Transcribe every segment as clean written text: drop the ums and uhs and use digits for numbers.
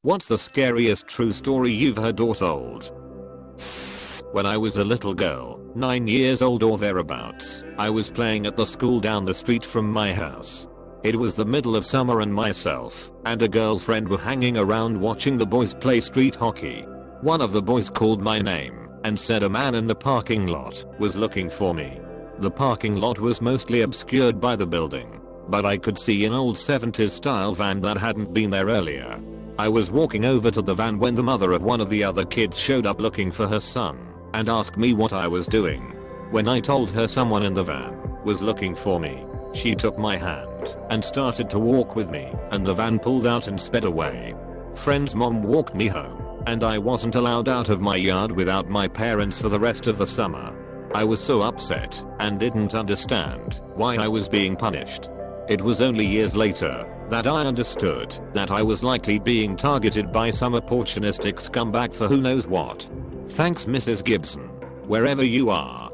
What's the scariest true story you've heard or told? When I was a little girl, 9 years old or thereabouts, I was playing at the school down the street from my house. It was the middle of summer and myself and a girlfriend were hanging around watching the boys play street hockey. One of the boys called my name and said a man in the parking lot was looking for me. The parking lot was mostly obscured by the building, but I could see an old 70s style van that hadn't been there earlier. I was walking over to the van when the mother of one of the other kids showed up looking for her son and asked me what I was doing. When I told her someone in the van was looking for me, she took my hand and started to walk with me, and the van pulled out and sped away. Friend's mom walked me home, and I wasn't allowed out of my yard without my parents for the rest of the summer. I was so upset and didn't understand why I was being punished. It was only years later that I understood that I was likely being targeted by some opportunistic scumbag for who knows what. Thanks Mrs. Gibson, wherever you are.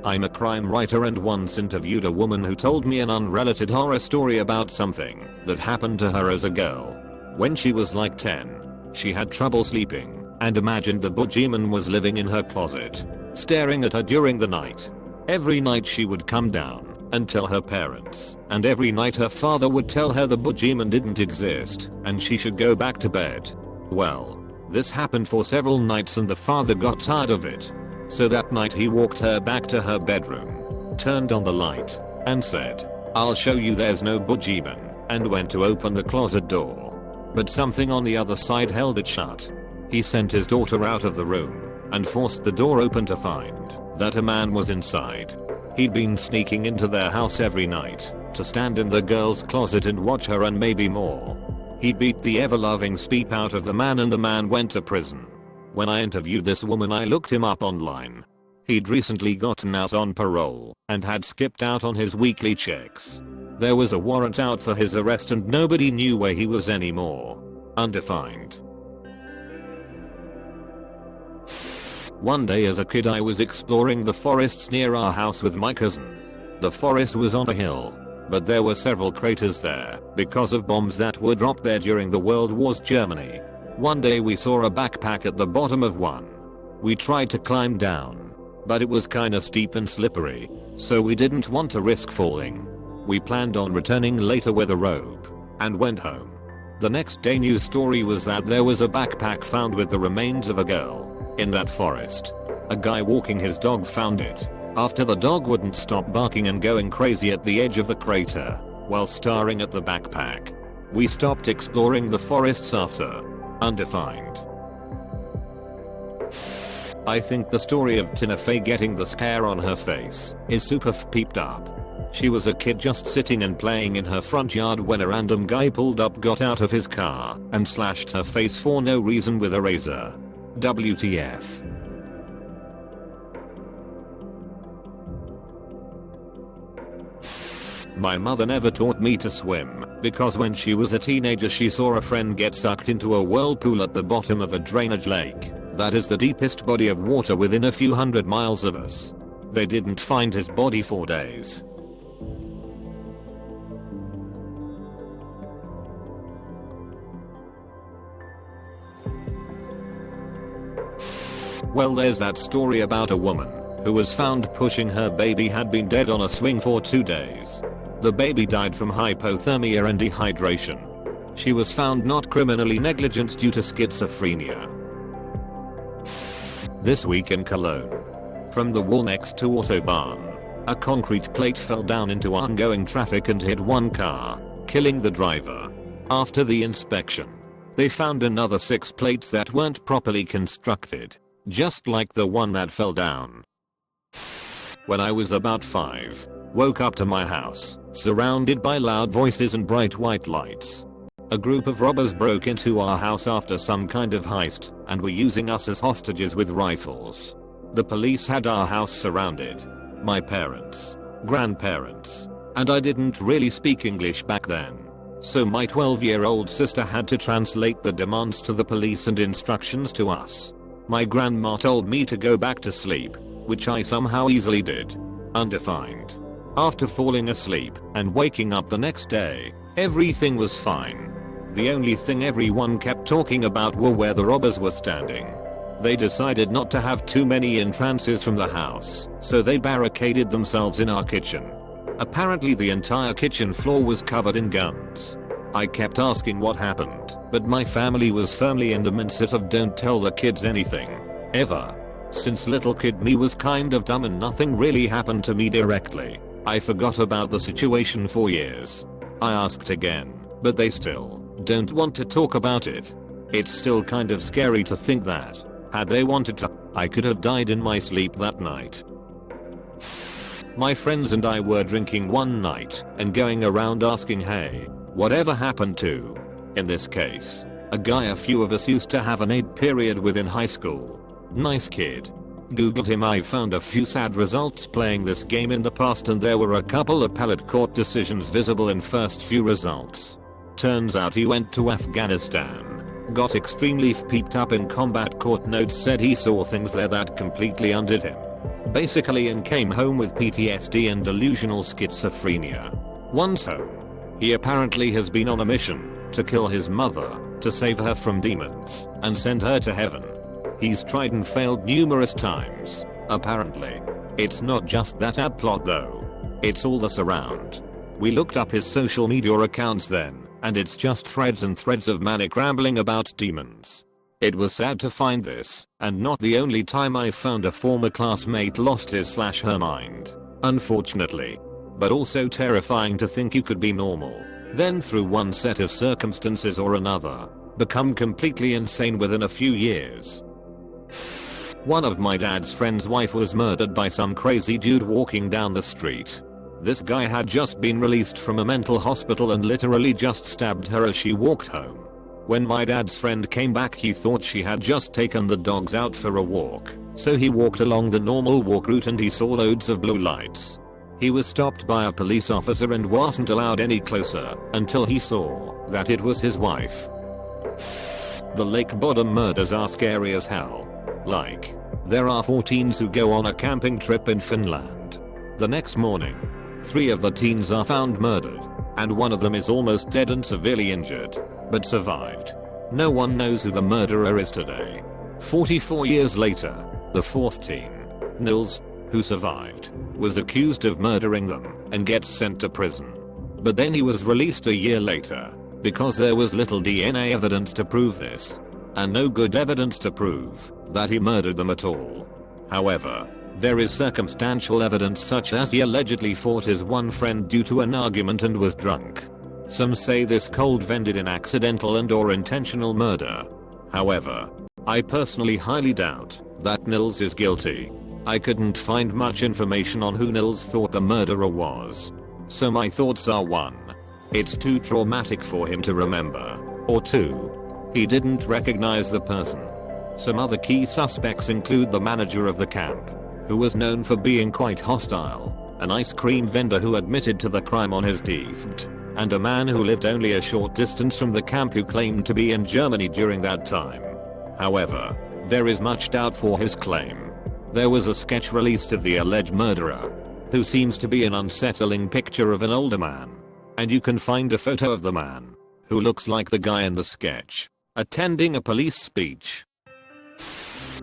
I'm a crime writer and once interviewed a woman who told me an unrelated horror story about something that happened to her as a girl. When she was like 10, she had trouble sleeping and imagined the boogeyman was living in her closet, staring at her during the night. Every night she would come down and tell her parents, and every night her father would tell her the boogeyman didn't exist and she should go back to bed. Well, this happened for several nights and the father got tired of it. So that night he walked her back to her bedroom, turned on the light, and said, "I'll show you there's no boogeyman," and went to open the closet door. But something on the other side held it shut. He sent his daughter out of the room and forced the door open to find that a man was inside. He'd been sneaking into their house every night to stand in the girl's closet and watch her and maybe more. He beat the ever-loving speep out of the man and the man went to prison. When I interviewed this woman I looked him up online. He'd recently gotten out on parole and had skipped out on his weekly checks. There was a warrant out for his arrest and nobody knew where he was anymore. Undefined. One day as a kid I was exploring the forests near our house with my cousin. The forest was on a hill, but there were several craters there because of bombs that were dropped there during the World War's Germany. One day we saw a backpack at the bottom of one. We tried to climb down, but it was kinda steep and slippery, so we didn't want to risk falling. We planned on returning later with a rope and went home. The next day news story was that there was a backpack found with the remains of a girl in that forest. A guy walking his dog found it after the dog wouldn't stop barking and going crazy at the edge of the crater while staring at the backpack. We stopped exploring the forests after. Undefined. I think the story of Tina Fey getting the scare on her face is super peeped up. She was a kid just sitting and playing in her front yard when a random guy pulled up, got out of his car, and slashed her face for no reason with a razor. WTF. My mother never taught me to swim because when she was a teenager she saw a friend get sucked into a whirlpool at the bottom of a drainage lake. That is the deepest body of water within a few hundred miles of us. They didn't find his body for days. Well, there's that story about a woman who was found pushing her baby had been dead on a swing for 2 days. The baby died from hypothermia and dehydration. She was found not criminally negligent due to schizophrenia. This week in Cologne. From the wall next to Autobahn, a concrete plate fell down into oncoming traffic and hit one car, killing the driver. After the inspection, they found another 6 plates that weren't properly constructed, just like the one that fell down. When I was about 5, woke up to my house, surrounded by loud voices and bright white lights. A group of robbers broke into our house after some kind of heist and were using us as hostages with rifles. The police had our house surrounded. My parents, grandparents, and I didn't really speak English back then. So my 12-year-old sister had to translate the demands to the police and instructions to us. My grandma told me to go back to sleep, which I somehow easily did. Undefined. After falling asleep and waking up the next day, everything was fine. The only thing everyone kept talking about were where the robbers were standing. They decided not to have too many entrances from the house, so they barricaded themselves in our kitchen. Apparently the entire kitchen floor was covered in guns. I kept asking what happened, but my family was firmly in the mindset of don't tell the kids anything. Ever. Since little kid me was kind of dumb and nothing really happened to me directly, I forgot about the situation for years. I asked again, but they still don't want to talk about it. It's still kind of scary to think that, had they wanted to, I could have died in my sleep that night. My friends and I were drinking one night and going around asking, hey, whatever happened to, in this case, a guy a few of us used to have an 8 period with in high school. Nice kid. Googled him. I found a few sad results playing this game in the past and there were a couple appellate court decisions visible in first few results. Turns out he went to Afghanistan, got extremely peeped up in combat court notes, said he saw things there that completely undid him. Basically, and came home with PTSD and delusional schizophrenia. Once home, he apparently has been on a mission to kill his mother, to save her from demons, and send her to heaven. He's tried and failed numerous times, apparently. It's not just that ad plot though. It's all the surround. We looked up his social media accounts then, and it's just threads and threads of manic rambling about demons. It was sad to find this, and not the only time I found a former classmate lost his/her mind, unfortunately. But also terrifying to think you could be normal, then through one set of circumstances or another, become completely insane within a few years. One of my dad's friend's wife was murdered by some crazy dude walking down the street. This guy had just been released from a mental hospital and literally just stabbed her as she walked home. When my dad's friend came back, he thought she had just taken the dogs out for a walk, so he walked along the normal walk route and he saw loads of blue lights. He was stopped by a police officer and wasn't allowed any closer until he saw that it was his wife. The lake bottom murders are scary as hell. Like, there are 4 teens who go on a camping trip in Finland. The next morning, 3 of the teens are found murdered, and one of them is almost dead and severely injured, but survived. No one knows who the murderer is today. 44 years later, the 4th teen, Nils, who survived, was accused of murdering them and gets sent to prison. But then he was released a year later, because there was little DNA evidence to prove this, and no good evidence to prove that he murdered them at all. However, there is circumstantial evidence such as he allegedly fought his one friend due to an argument and was drunk. Some say this cold ended in accidental and or intentional murder. However, I personally highly doubt that Nils is guilty. I couldn't find much information on who Nils thought the murderer was. So my thoughts are 1. It's too traumatic for him to remember. Or 2. He didn't recognize the person. Some other key suspects include the manager of the camp, who was known for being quite hostile, an ice cream vendor who admitted to the crime on his death, and a man who lived only a short distance from the camp who claimed to be in Germany during that time. However, there is much doubt for his claim. There was a sketch released of the alleged murderer, who seems to be an unsettling picture of an older man. And you can find a photo of the man, who looks like the guy in the sketch, attending a police speech.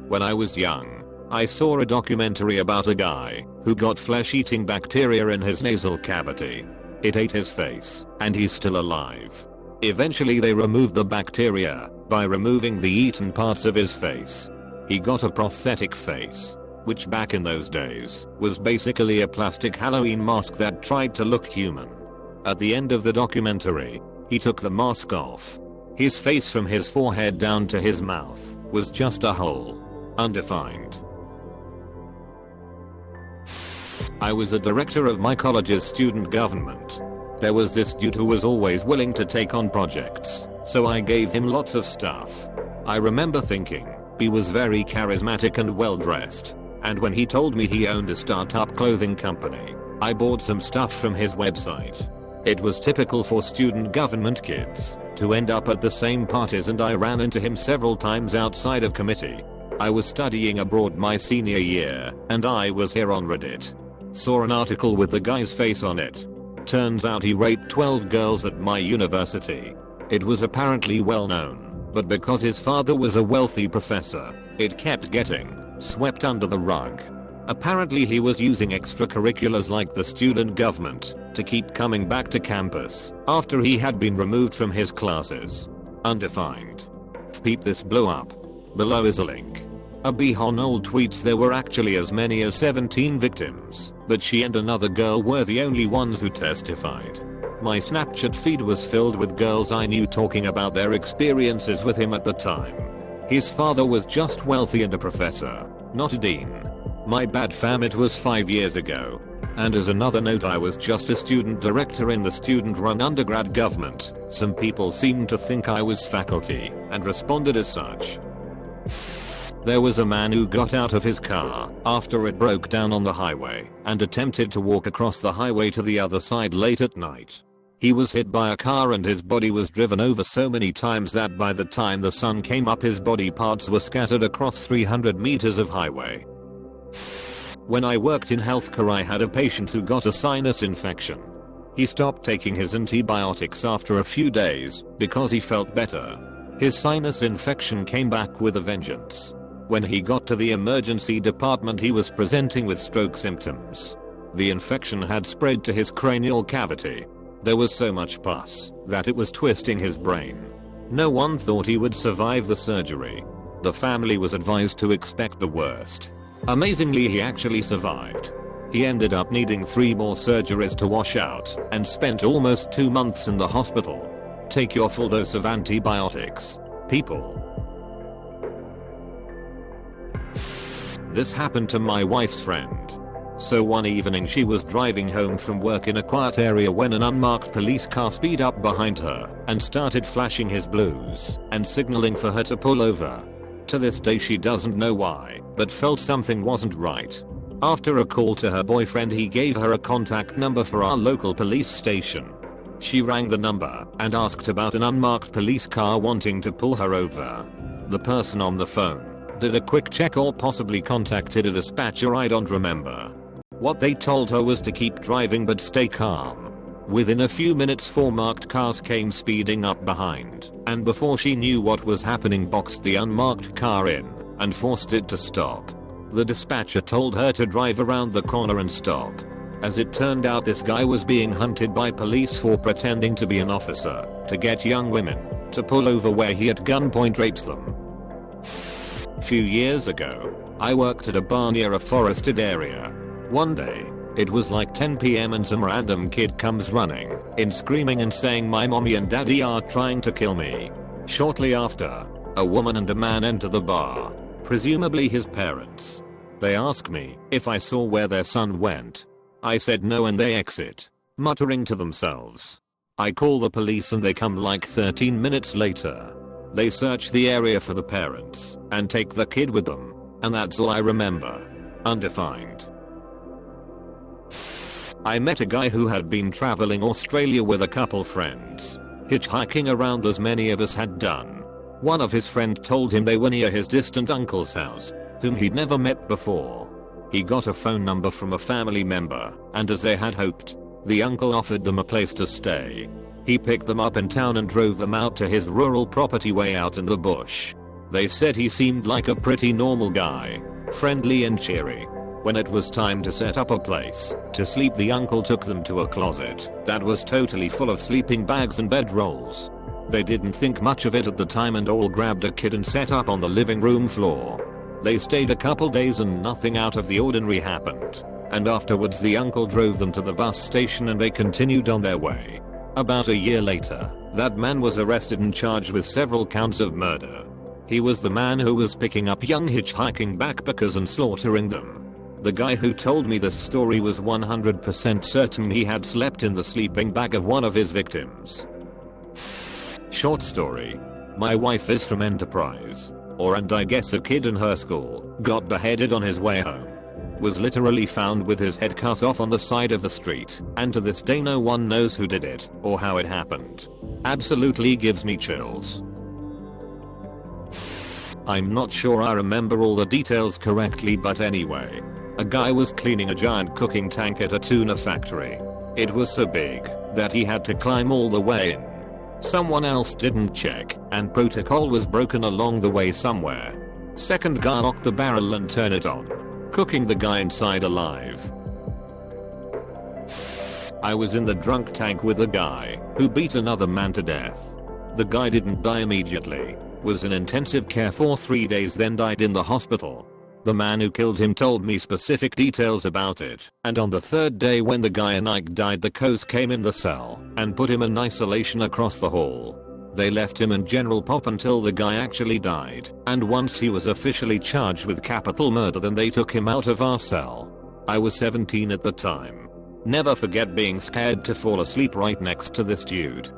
When I was young, I saw a documentary about a guy who got flesh-eating bacteria in his nasal cavity. It ate his face, and he's still alive. Eventually they removed the bacteria by removing the eaten parts of his face. He got a prosthetic face, which back in those days was basically a plastic Halloween mask that tried to look human. At the end of the documentary, he took the mask off. His face from his forehead down to his mouth was just a hole. Undefined. I was a director of my college's student government. There was this dude who was always willing to take on projects, so I gave him lots of stuff. I remember thinking he was very charismatic and well dressed, and when he told me he owned a startup clothing company, I bought some stuff from his website. It was typical for student government kids to end up at the same parties, and I ran into him several times outside of committee. I was studying abroad my senior year, and I was here on Reddit. Saw an article with the guy's face on it. Turns out he raped 12 girls at my university. It was apparently well known, but because his father was a wealthy professor, it kept getting swept under the rug. Apparently he was using extracurriculars like the student government to keep coming back to campus after he had been removed from his classes. Undefined. Peep, this blew up. Below is a link. A Behonold tweets there were actually as many as 17 victims, but she and another girl were the only ones who testified. My Snapchat feed was filled with girls I knew talking about their experiences with him at the time. His father was just wealthy and a professor, not a dean. My bad fam, it was 5 years ago. And as another note, I was just a student director in the student-run undergrad government. Some people seemed to think I was faculty and responded as such. There was a man who got out of his car after it broke down on the highway and attempted to walk across the highway to the other side late at night. He was hit by a car and his body was driven over so many times that by the time the sun came up his body parts were scattered across 300 meters of highway. When I worked in healthcare, I had a patient who got a sinus infection. He stopped taking his antibiotics after a few days because he felt better. His sinus infection came back with a vengeance. When he got to the emergency department, he was presenting with stroke symptoms. The infection had spread to his cranial cavity. There was so much pus that it was twisting his brain. No one thought he would survive the surgery. The family was advised to expect the worst. Amazingly, he actually survived. He ended up needing 3 more surgeries to wash out and spent almost 2 months in the hospital. Take your full dose of antibiotics, people. This happened to my wife's friend. So one evening she was driving home from work in a quiet area when an unmarked police car speed up behind her and started flashing his blues and signaling for her to pull over. To this day she doesn't know why, but felt something wasn't right. After a call to her boyfriend, he gave her a contact number for our local police station. She rang the number and asked about an unmarked police car wanting to pull her over. The person on the phone did a quick check or possibly contacted a dispatcher, I don't remember. What they told her was to keep driving but stay calm. Within a few minutes 4 marked cars came speeding up behind, and before she knew what was happening, boxed the unmarked car in and forced it to stop. The dispatcher told her to drive around the corner and stop. As it turned out, this guy was being hunted by police for pretending to be an officer to get young women to pull over where he at gunpoint rapes them. Few years ago, I worked at a bar near a forested area. One day, it was like 10 PM and some random kid comes running in screaming and saying my mommy and daddy are trying to kill me. Shortly after, a woman and a man enter the bar, presumably his parents. They ask me if I saw where their son went. I said no and they exit, muttering to themselves. I call the police and they come like 13 minutes later. They search the area for the parents and take the kid with them, and that's all I remember. Undefined. I met a guy who had been traveling Australia with a couple friends, hitchhiking around as many of us had done. One of his friends told him they were near his distant uncle's house, whom he'd never met before. He got a phone number from a family member, and as they had hoped, the uncle offered them a place to stay. He picked them up in town and drove them out to his rural property way out in the bush. They said he seemed like a pretty normal guy, friendly and cheery. When it was time to set up a place to sleep, the uncle took them to a closet that was totally full of sleeping bags and bedrolls. They didn't think much of it at the time and all grabbed a kid and set up on the living room floor. They stayed a couple days and nothing out of the ordinary happened. And afterwards the uncle drove them to the bus station and they continued on their way. About a year later, that man was arrested and charged with several counts of murder. He was the man who was picking up young hitchhiking backpackers and slaughtering them. The guy who told me this story was 100% certain he had slept in the sleeping bag of one of his victims. Short story. My wife is from Enterprise. And I guess a kid in her school got beheaded on his way home. Was literally found with his head cut off on the side of the street, and to this day no one knows who did it or how it happened. Absolutely gives me chills. I'm not sure I remember all the details correctly, but anyway, A guy was cleaning a giant cooking tank at a tuna factory. It was so big that he had to climb all the way in. Someone else didn't check, and protocol was broken along the way somewhere. Second guy locked the barrel and turned it on, cooking the guy inside alive. I was in the drunk tank with a guy who beat another man to death. The guy didn't die immediately, was in intensive care for 3 days, then died in the hospital. The man who killed him told me specific details about it, and on the third day when the guy and Ike died, the coast came in the cell and put him in isolation across the hall. They left him in general pop until the guy actually died, and once he was officially charged with capital murder, then they took him out of our cell. I was 17 at the time. Never forget being scared to fall asleep right next to this dude.